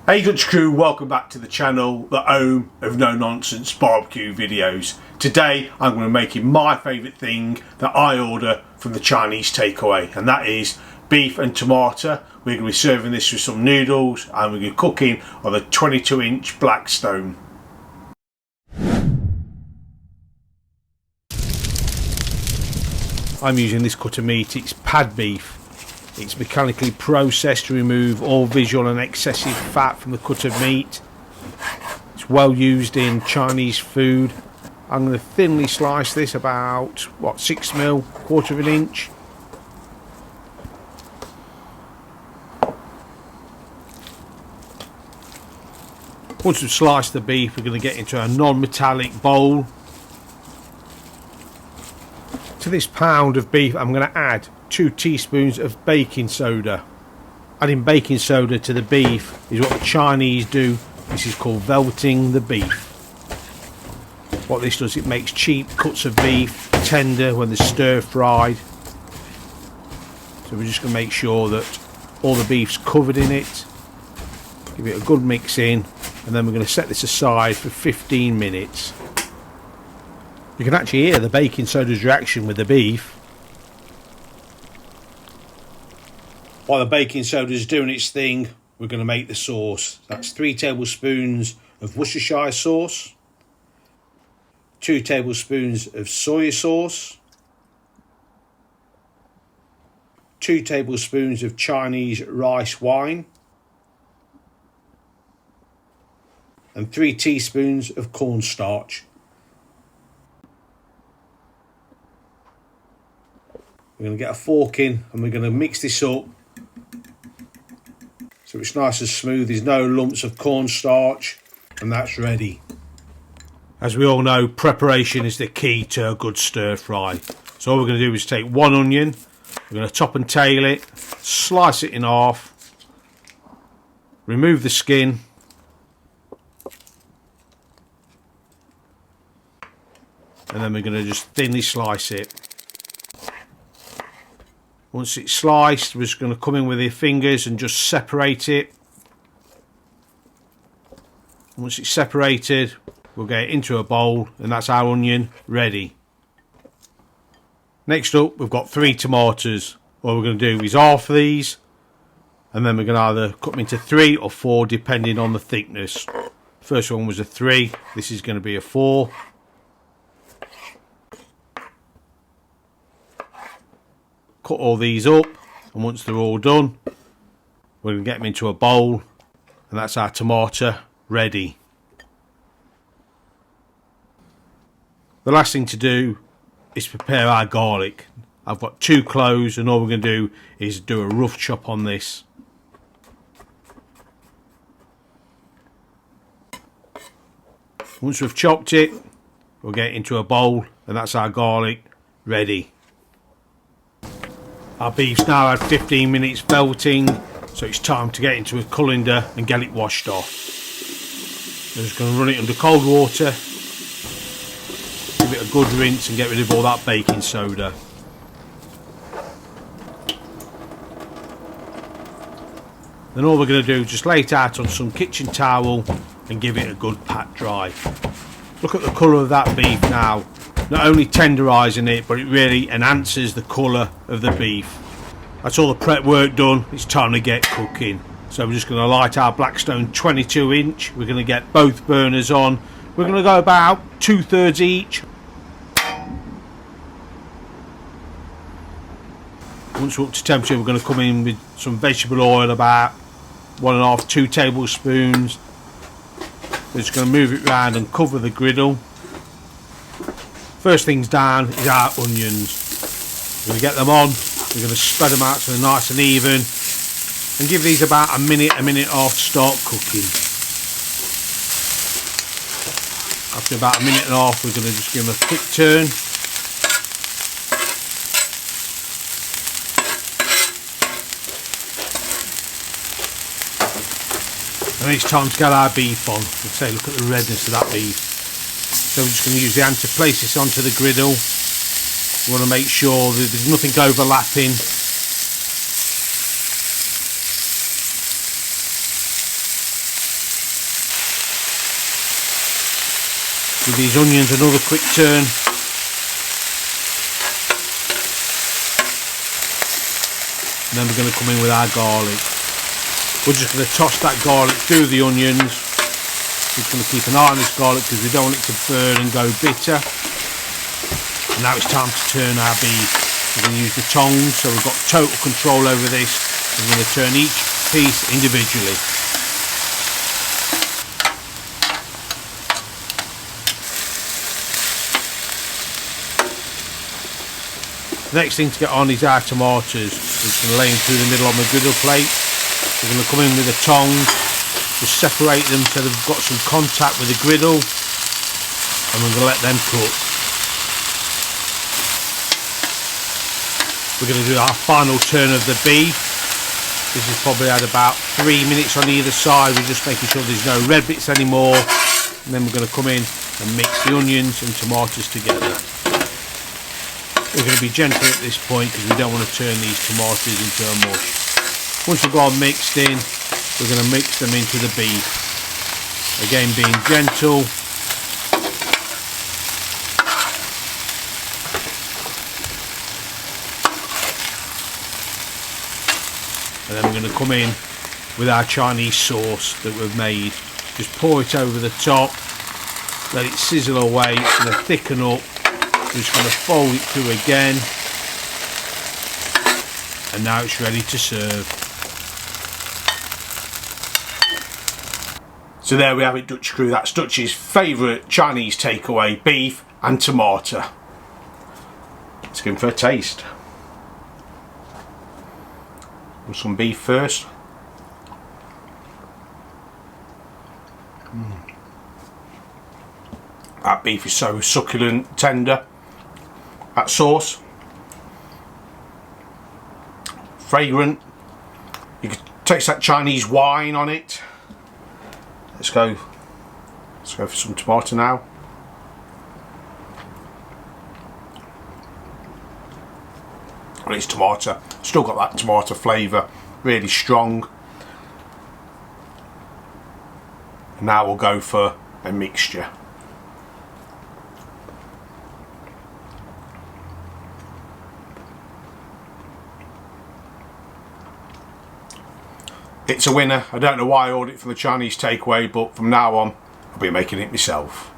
Hey Dutch crew, welcome back to the channel, the home of no nonsense barbecue videos. Today I'm going to be making my favourite thing that I order from the Chinese takeaway, and that is beef and tomato. We're going to be serving this with some noodles and we're going to be cooking on the 22-inch Blackstone. I'm using this cut of meat. It's pad beef. It's mechanically processed to remove all visual and excessive fat from the cut of meat. It's well used in Chinese food. I'm going to thinly slice this, about 6mm, quarter of an inch. Once we've sliced the beef, we're going to get into a non-metallic bowl. To this pound of beef I'm going to add 2 teaspoons of baking soda. Adding baking soda to the beef is what the Chinese do. This is called velveting the beef. What this does, it makes cheap cuts of beef tender when they're stir fried. So we're just going to make sure that all the beef's covered in it. Give it a good mix in, and then we're going to set this aside for 15 minutes. You can actually hear the baking soda's reaction with the beef. While the baking soda is doing its thing, we're going to make the sauce. That's 3 tablespoons of Worcestershire sauce, 2 tablespoons of soy sauce, 2 tablespoons of Chinese rice wine, and 3 teaspoons of cornstarch. We're going to get a fork in and we're going to mix this up so it's nice and smooth. There's no lumps of cornstarch, and that's ready. As we all know, preparation is the key to a good stir fry. So all we're going to do is take 1 onion, we're going to top and tail it, slice it in half, remove the skin, and then we're going to just thinly slice it. Once it's sliced, we're just going to come in with your fingers and just separate it. Once it's separated, we'll get it into a bowl, and that's our onion ready. Next up, we've got 3 tomatoes. What we're going to do is half these, and then we're going to either cut them into 3 or 4 depending on the thickness. First one was a 3, this is going to be a 4. Cut all these up, and once they're all done, we're going to get them into a bowl, and that's our tomato ready. The last thing to do is prepare our garlic. I've got 2 cloves, and all we're going to do is do a rough chop on this. Once we've chopped it, we'll get it into a bowl, and that's our garlic ready. Our beef's now had 15 minutes velveting, so it's time to get into a colander and get it washed off. I'm just going to run it under cold water, give it a good rinse and get rid of all that baking soda. Then all we're going to do is just lay it out on some kitchen towel and give it a good pat dry. Look at the colour of that beef now. Not only tenderising it, but it really enhances the colour of the beef. That's all the prep work done. It's time to get cooking. So we're just going to light our Blackstone 22-inch. We're going to get both burners on. We're going to go about 2/3 each. Once we're up to temperature, we're going to come in with some vegetable oil, about 1.5 to 2 tablespoons. We're just going to move it around and cover the griddle. First things down is our onions. We're going to get them on, we're going to spread them out so they're nice and even, and give these about a minute and a half to start cooking. After about a minute and a half, we're going to just give them a quick turn. And it's time to get our beef on. Let's say, look at the redness of that beef. So we're just going to use the hand to place this onto the griddle. We want to make sure that there's nothing overlapping. Give these onions another quick turn. And then we're going to come in with our garlic. We're just going to toss that garlic through the onions. We're going to keep an eye on this garlic because we don't want it to burn and go bitter. And now it's time to turn our beef. We're going to use the tongs, so we've got total control over this. We're going to turn each piece individually. The next thing to get on is our tomatoes. We're just going to lay them through the middle on the griddle plate. We're going to come in with a tong, just separate them so they've got some contact with the griddle, and we're going to let them cook. We're going to do our final turn of the beef. This is probably at about 3 minutes on either side. We're just making sure there's no red bits anymore, and then we're going to come in and mix the onions and tomatoes together. We're going to be gentle at this point because we don't want to turn these tomatoes into a mush. Once they've got mixed in, we're going to mix them into the beef. Again, being gentle. And then we're going to come in with our Chinese sauce that we've made. Just pour it over the top, let it sizzle away. It's going to thicken up. We're just going to fold it through again, and now it's ready to serve. So there we have it, Dutch crew. That's Dutch's favourite Chinese takeaway, beef and tomato. Let's give them for a taste. With some beef first. That beef is so succulent, tender. That sauce, fragrant. You can taste that Chinese wine on it. Let's go for some tomato now. And it's tomato. Still got that tomato flavour, really strong. And now we'll go for a mixture. It's a winner. I don't know why I ordered it from the Chinese takeaway, but from now on I'll be making it myself.